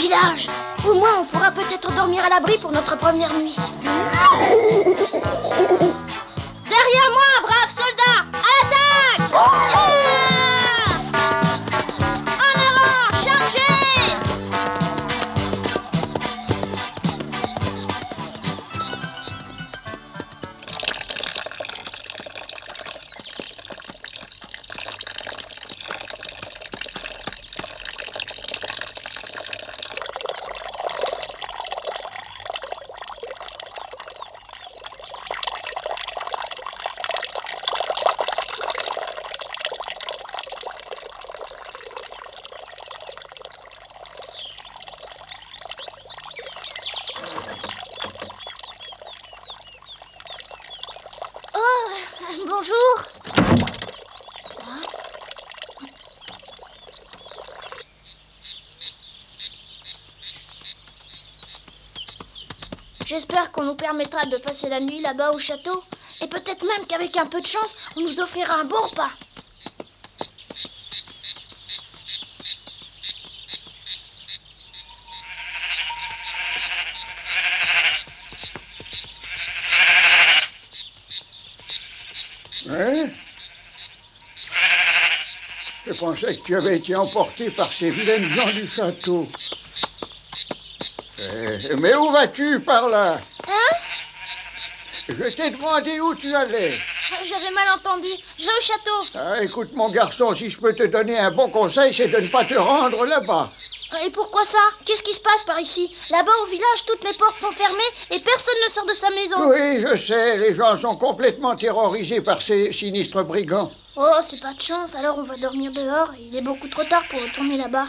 village. Au moins, on pourra peut-être dormir à l'abri pour notre première nuit. Derrière moi, braves soldats, à l'attaque! En avant, chargez! Bonjour. J'espère qu'on nous permettra de passer la nuit là-bas au château. Et peut-être même qu'avec un peu de chance, on nous offrira un bon repas. Hein? Je pensais que tu avais été emporté par ces vilaines gens du château. Mais où vas-tu par là? Hein? Je t'ai demandé où tu allais. J'avais mal entendu. Je vais au château. Ah, écoute mon garçon, si je peux te donner un bon conseil, c'est de ne pas te rendre là-bas. Et pourquoi ça? Qu'est-ce qui se passe par ici? Là-bas au village, toutes les portes sont fermées et personne ne sort de sa maison. Oui, je sais, les gens sont complètement terrorisés par ces sinistres brigands. Oh, c'est pas de chance, alors on va dormir dehors. Il est beaucoup trop tard pour retourner là-bas.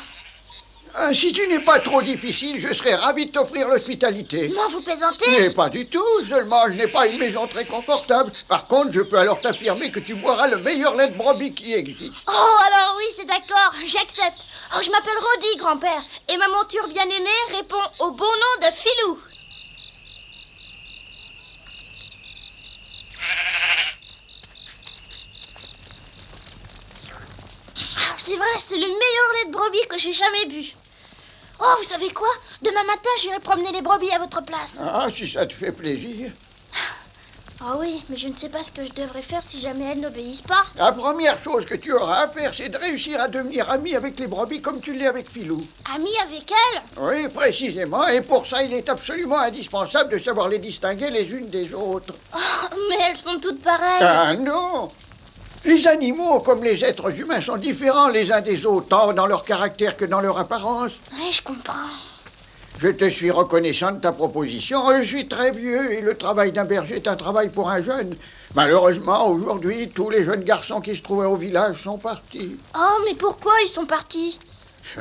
Ah, si tu n'es pas trop difficile, je serais ravi de t'offrir l'hospitalité. Non, vous plaisantez? Mais pas du tout, seulement je n'ai pas une maison très confortable. Par contre, je peux alors t'affirmer que tu boiras le meilleur lait de brebis qui existe. Oh, alors oui, c'est d'accord, j'accepte. Oh, je m'appelle Rodi, grand-père, et ma monture bien-aimée répond au bon nom de Filou. Ah, c'est vrai, c'est le meilleur lait de brebis que j'ai jamais bu. Oh, vous savez quoi? Demain matin, j'irai promener les brebis à votre place. Ah, si ça te fait plaisir. Ah oui, mais je ne sais pas ce que je devrais faire si jamais elles n'obéissent pas. La première chose que tu auras à faire, c'est de réussir à devenir ami avec les brebis comme tu l'es avec Filou. Ami avec elles? Oui, précisément, et pour ça, il est absolument indispensable de savoir les distinguer les unes des autres. Oh, mais elles sont toutes pareilles. Ah non! Les animaux, comme les êtres humains, sont différents les uns des autres, tant dans leur caractère que dans leur apparence. Oui, je comprends. Je te suis reconnaissant de ta proposition. Je suis très vieux et le travail d'un berger est un travail pour un jeune. Malheureusement, aujourd'hui, tous les jeunes garçons qui se trouvaient au village sont partis. Oh, mais pourquoi ils sont partis?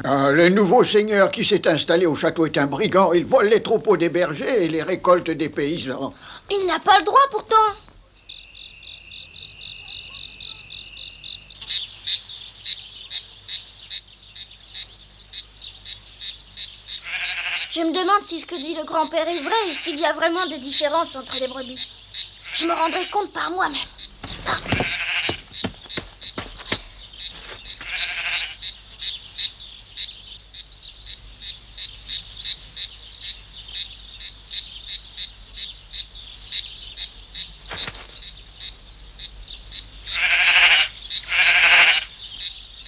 Ah, le nouveau seigneur qui s'est installé au château est un brigand. Il vole les troupeaux des bergers et les récoltes des paysans. Il n'a pas le droit pourtant. Je me demande si ce que dit le grand-père est vrai et s'il y a vraiment des différences entre les brebis. Je me rendrai compte par moi-même. Ah.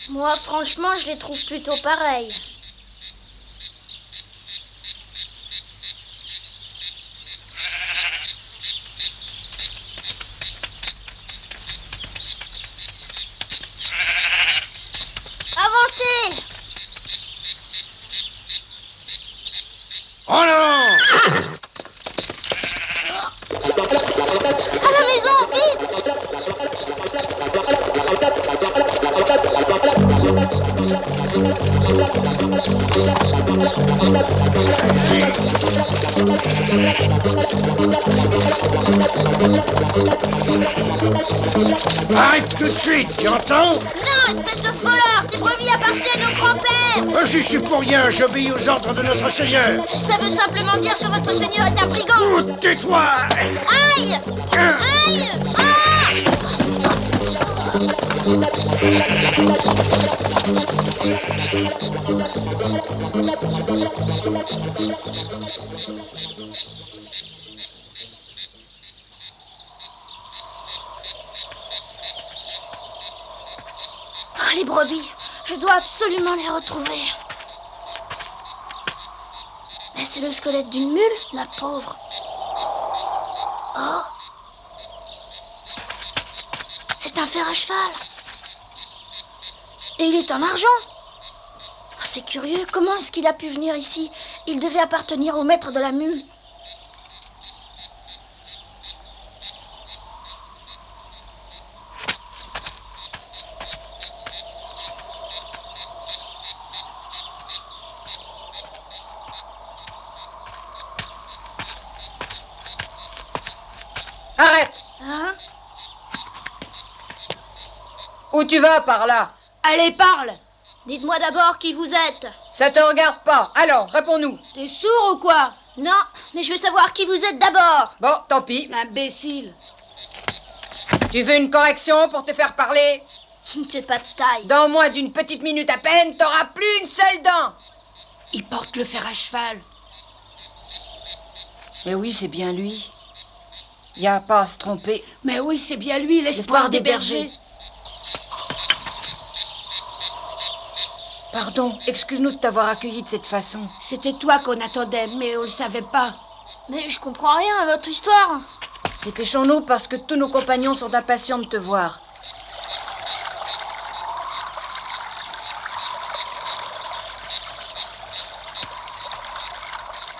Moi, franchement, je les trouve plutôt pareils. Avancez! Oh non! À la maison, vite! Arrête tout de suite, tu entends? Non, espèce de voleur! Ces brebis appartiennent au grand-père! J'y suis pour rien, j'obéis aux ordres de notre seigneur. Ça veut simplement dire que votre seigneur est un brigand! Oh, tais-toi! Aïe! Aïe! Ah! Oh, les brebis, je dois absolument les retrouver. Mais c'est le squelette d'une mule, la pauvre. Oh, c'est un fer à cheval. Et il est en argent. Oh, c'est curieux, comment est-ce qu'il a pu venir ici? Il devait appartenir au maître de la mule. Arrête! Hein? Où tu vas par là? Allez, parle! Dites-moi d'abord qui vous êtes. Ça te regarde pas. Alors, réponds-nous. T'es sourd ou quoi? Non, mais je veux savoir qui vous êtes d'abord. Bon, tant pis. L'imbécile. Tu veux une correction pour te faire parler? C'est pas de taille. Dans moins d'une petite minute à peine, t'auras plus une seule dent. Il porte le fer à cheval. Mais oui, c'est bien lui. Y a pas à se tromper. Mais oui, c'est bien lui, l'espoir des bergers. Pardon, excuse-nous de t'avoir accueilli de cette façon. C'était toi qu'on attendait, mais on le savait pas. Mais je comprends rien à votre histoire. Dépêchons-nous parce que tous nos compagnons sont impatients de te voir.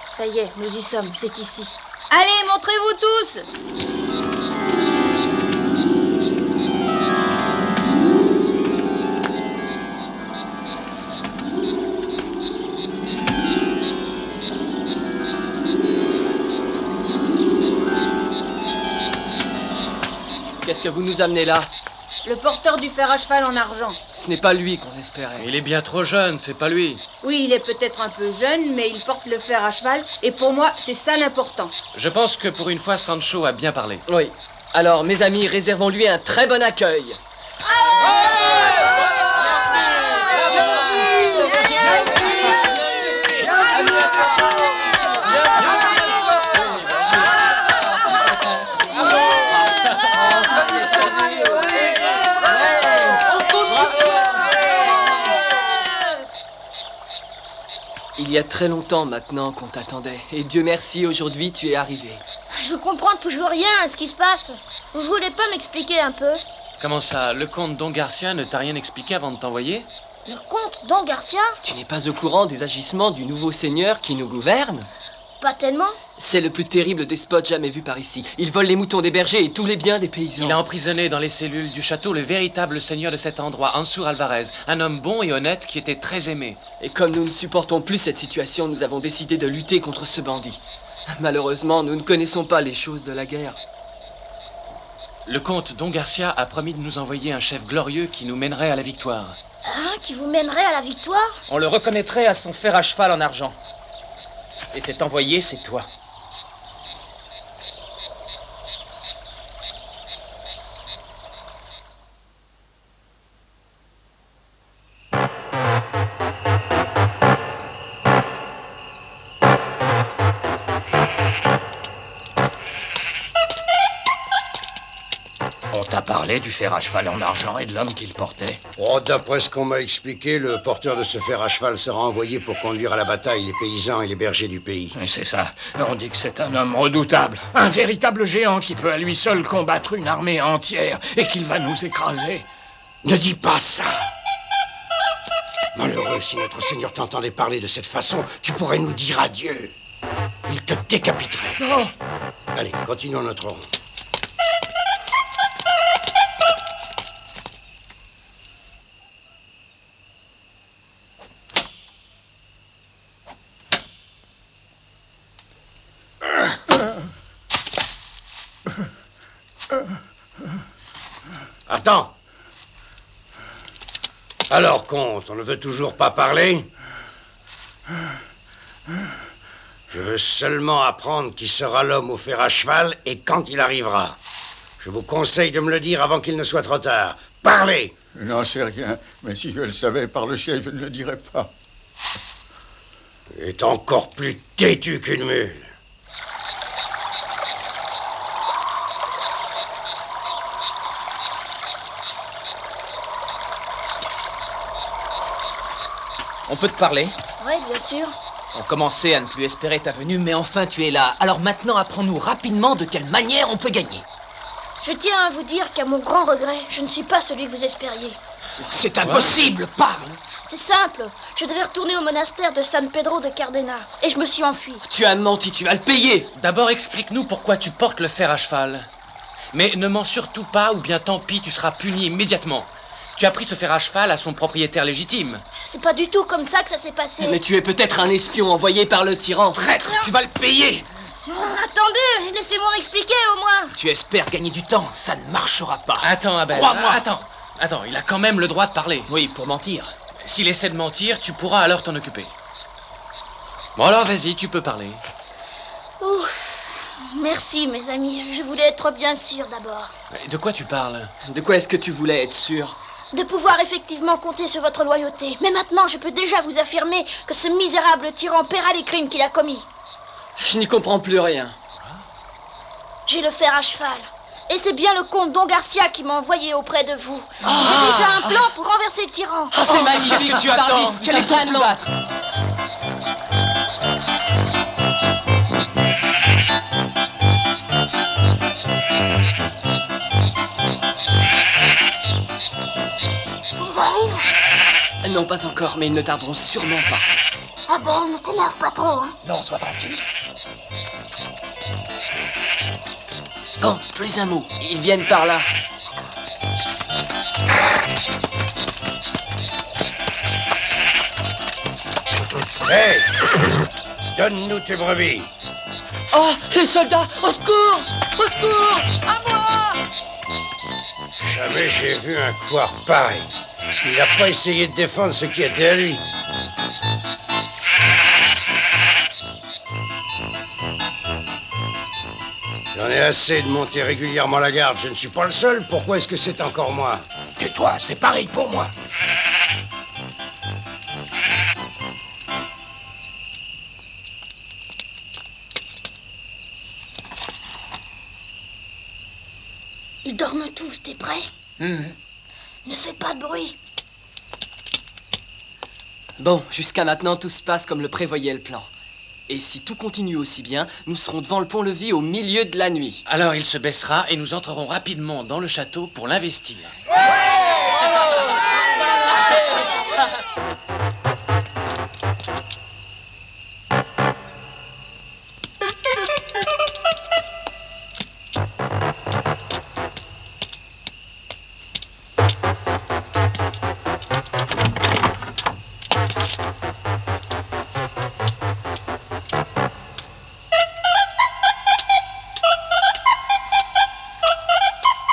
Ça y est, nous y sommes, c'est ici. Allez, montrez-vous tous! Qu'est-ce que vous nous amenez là? Le porteur du fer à cheval en argent. Ce n'est pas lui qu'on espérait. Il est bien trop jeune, c'est pas lui. Oui, il est peut-être un peu jeune, mais il porte le fer à cheval, et pour moi, c'est ça l'important. Je pense que pour une fois, Sancho a bien parlé. Oui. Alors, mes amis, réservons-lui un très bon accueil. Il y a très longtemps maintenant qu'on t'attendait. Et Dieu merci, aujourd'hui tu es arrivé. Je comprends toujours rien à ce qui se passe. Vous voulez pas m'expliquer un peu? Comment ça, le comte Don Garcia ne t'a rien expliqué avant de t'envoyer? Le comte Don Garcia? Tu n'es pas au courant des agissements du nouveau seigneur qui nous gouverne? Pas tellement. C'est le plus terrible despote jamais vu par ici. Il vole les moutons des bergers et tous les biens des paysans. Il a emprisonné dans les cellules du château le véritable seigneur de cet endroit, Ansur Alvarez, un homme bon et honnête qui était très aimé. Et comme nous ne supportons plus cette situation, nous avons décidé de lutter contre ce bandit. Malheureusement, nous ne connaissons pas les choses de la guerre. Le comte Don Garcia a promis de nous envoyer un chef glorieux qui nous mènerait à la victoire. Hein, qui vous mènerait à la victoire? On le reconnaîtrait à son fer à cheval en argent. Et cet envoyé, c'est toi. On t'a parlé du fer à cheval en argent et de l'homme qu'il portait? Oh, d'après ce qu'on m'a expliqué, le porteur de ce fer à cheval sera envoyé pour conduire à la bataille les paysans et les bergers du pays. Et c'est ça. On dit que c'est un homme redoutable. Un véritable géant qui peut à lui seul combattre une armée entière et qu'il va nous écraser. Ne dis pas ça! Malheureux, si notre Seigneur t'entendait parler de cette façon, tu pourrais nous dire adieu. Il te décapiterait. Oh. Allez, continuons notre ronde. Attends. Alors, comte, on ne veut toujours pas parler? Je veux seulement apprendre qui sera l'homme au fer à cheval et quand il arrivera. Je vous conseille de me le dire avant qu'il ne soit trop tard. Parlez! Je n'en sais rien, mais si je le savais par le ciel, je ne le dirais pas. Il est encore plus têtu qu'une mule. On peut te parler? Oui, bien sûr. On commençait à ne plus espérer ta venue, mais enfin tu es là. Alors maintenant, apprends-nous rapidement de quelle manière on peut gagner. Je tiens à vous dire qu'à mon grand regret, je ne suis pas celui que vous espériez. C'est impossible, parle! C'est simple, je devais retourner au monastère de San Pedro de Cardena, et je me suis enfui. Tu as menti, tu vas le payer. D'abord, explique-nous pourquoi tu portes le fer à cheval. Mais ne mens surtout pas, ou bien tant pis, tu seras puni immédiatement. Tu as pris ce fer à cheval à son propriétaire légitime. C'est pas du tout comme ça que ça s'est passé. Mais tu es peut-être un espion envoyé par le tyran. Traître, tu vas le payer! Attendez, laissez-moi m'expliquer au moins. Tu espères gagner du temps, ça ne marchera pas. Attends, Abel. Crois-moi. Attends, il a quand même le droit de parler. Oui, pour mentir. S'il essaie de mentir, tu pourras alors t'en occuper. Bon alors, vas-y, tu peux parler. Ouf. Merci, mes amis. Je voulais être bien sûr d'abord. De quoi tu parles? De quoi est-ce que tu voulais être sûr? De pouvoir effectivement compter sur votre loyauté. Mais maintenant, je peux déjà vous affirmer que ce misérable tyran paiera les crimes qu'il a commis. Je n'y comprends plus rien. J'ai le fer à cheval. Et c'est bien le comte Don Garcia qui m'a envoyé auprès de vous. J'ai déjà un plan pour renverser le tyran. Ah, c'est magnifique. Qu'est-ce que tu Parle attends? vite, Quel est ton Satan, plan? battre. Ils arrivent? Non, pas encore, mais ils ne tarderont sûrement pas. Ah ben, ne t'énerve pas trop, hein. Non, sois tranquille. Bon, plus un mot. Ils viennent par là. Hé! Donne-nous tes brebis. Oh, les soldats! Au secours! Au secours! À moi! Jamais j'ai vu un couard pareil. Il n'a pas essayé de défendre ce qui était à lui. J'en ai assez de monter régulièrement la garde. Je ne suis pas le seul. Pourquoi est-ce que c'est encore moi? Tais-toi, c'est pareil pour moi. Ils dorment tous, t'es prêt? Ne fais pas de bruit. Bon, jusqu'à maintenant, tout se passe comme le prévoyait le plan. Et si tout continue aussi bien, nous serons devant le pont-levis au milieu de la nuit. Alors il se baissera et nous entrerons rapidement dans le château pour l'investir.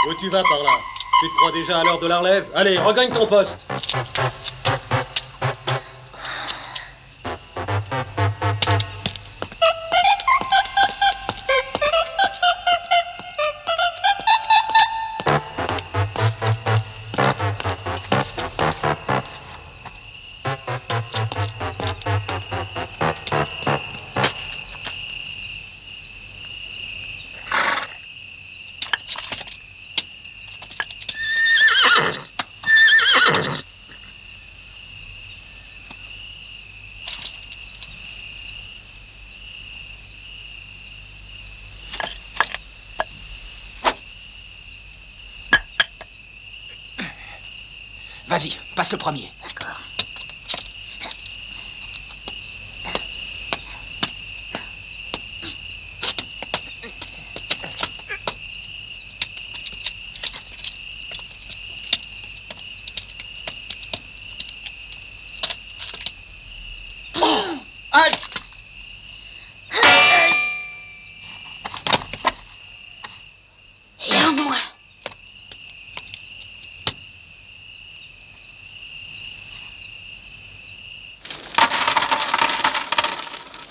Où tu vas par là? Tu te crois déjà à l'heure de la relève? Allez, regagne ton poste. Vas-y, passe le premier. D'accord. Et un de moins.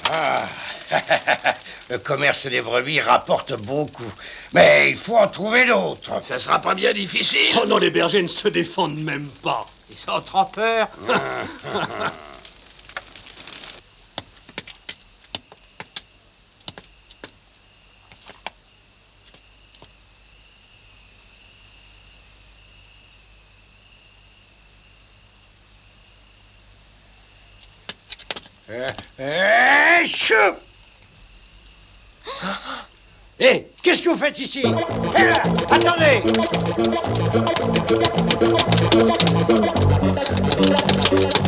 Ah, Le commerce des brebis rapporte beaucoup. Mais il faut en trouver d'autres. Ça sera pas bien difficile. Oh non, les bergers ne se défendent même pas. Ils ont trop peur. Chou! Hé, qu'est-ce que vous faites ici? Hé là, attendez!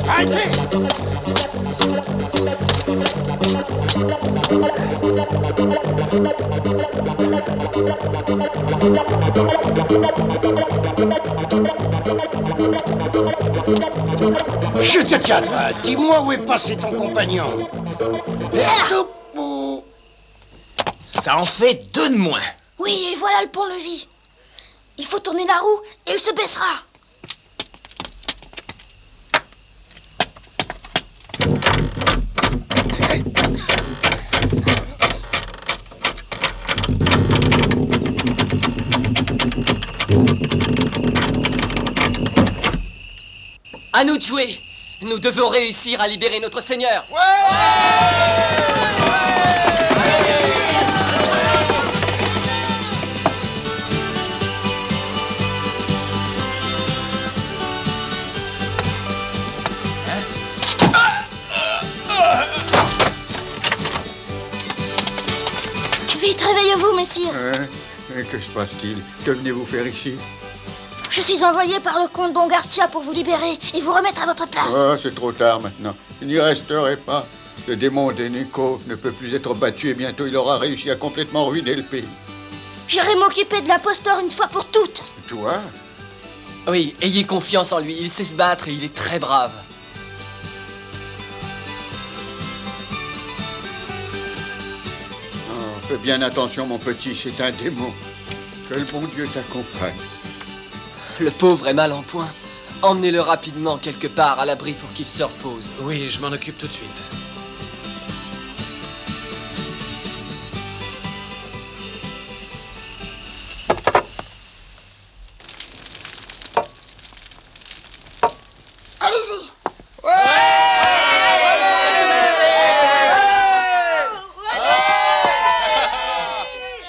Arrêtez! Je te tiendrai. Dis-moi où est passé ton compagnon. Ça en fait 2 de moins. Oui, et voilà le pont-levis. Il faut tourner la roue et il se baissera. À nous de jouer. Nous devons réussir à libérer notre seigneur. Vite, réveillez-vous, messire. Que se passe-t-il? Que venez-vous faire ici? Je suis envoyé par le comte Don Garcia pour vous libérer et vous remettre à votre place. Ah, c'est trop tard maintenant. Il n'y resterait pas. Le démon d'Eneco ne peut plus être battu et bientôt il aura réussi à complètement ruiner le pays. J'irai m'occuper de l'imposteur une fois pour toutes. Toi? Oui, ayez confiance en lui. Il sait se battre et il est très brave. Oh, fais bien attention, mon petit, c'est un démon. Que le bon Dieu t'accompagne. Le pauvre est mal en point. Emmenez-le rapidement quelque part à l'abri pour qu'il se repose. Oui, je m'en occupe tout de suite. Allez-y.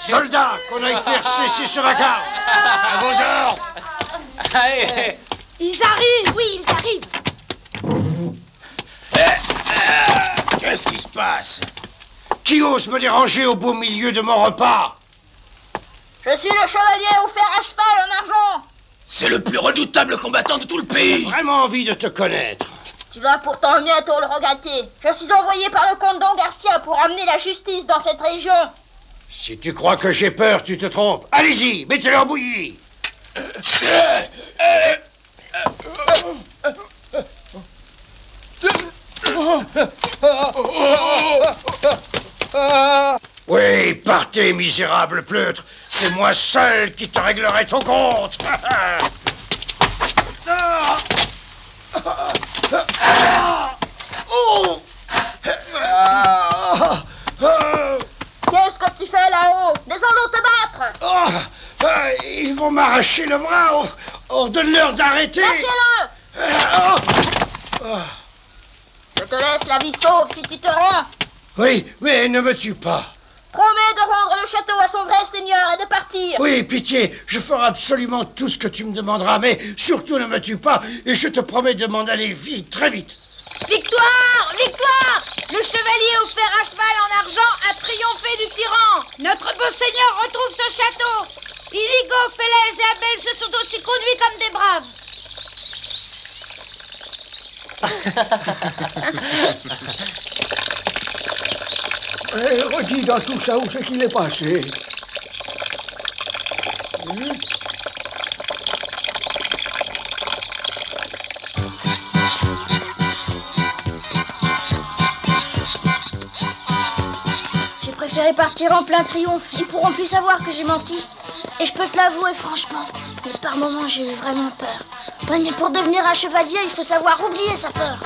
Soldats, qu'on aille faire cesser ce vacarme. À vos ordres. Allez. Ils arrivent! Oui, ils arrivent. Qu'est-ce qui se passe? Qui ose me déranger au beau milieu de mon repas? Je suis le chevalier au fer à cheval en argent. C'est le plus redoutable combattant de tout le J'ai pays. vraiment envie de te connaître. Tu vas pourtant bientôt le regretter. Je suis envoyé par le comte Don Garcia pour amener la justice dans cette région. Si tu crois que j'ai peur, tu te trompes. Allez-y, mettez-le en bouillie. Oui, partez, misérable pleutre. C'est moi seul qui te réglerai ton compte. Qu'est-ce que tu fais là-haut? Descendons te battre. Ils vont m'arracher le bras. Ordonne-leur d'arrêter. Lâchez-le. Je te laisse la vie sauve si tu te rends. Oui, mais ne me tue pas. Promets de rendre le château à son vrai seigneur et de partir. Oui, pitié, je ferai absolument tout ce que tu me demanderas, mais surtout ne me tue pas, et je te promets de m'en aller vite, très vite. Victoire! Victoire! Le chevalier au fer à cheval en argent a triomphé du tyran. Notre beau seigneur retrouve ce château. Iligo, Félès et Abel se sont aussi conduits comme des braves. Redis dans tout ça où c'est qu'il est passé. J'ai préféré partir en plein triomphe. Ils pourront plus savoir que j'ai menti. Et je peux te l'avouer franchement. Mais par moments, j'ai eu vraiment peur. Ouais, mais pour devenir un chevalier, il faut savoir oublier sa peur.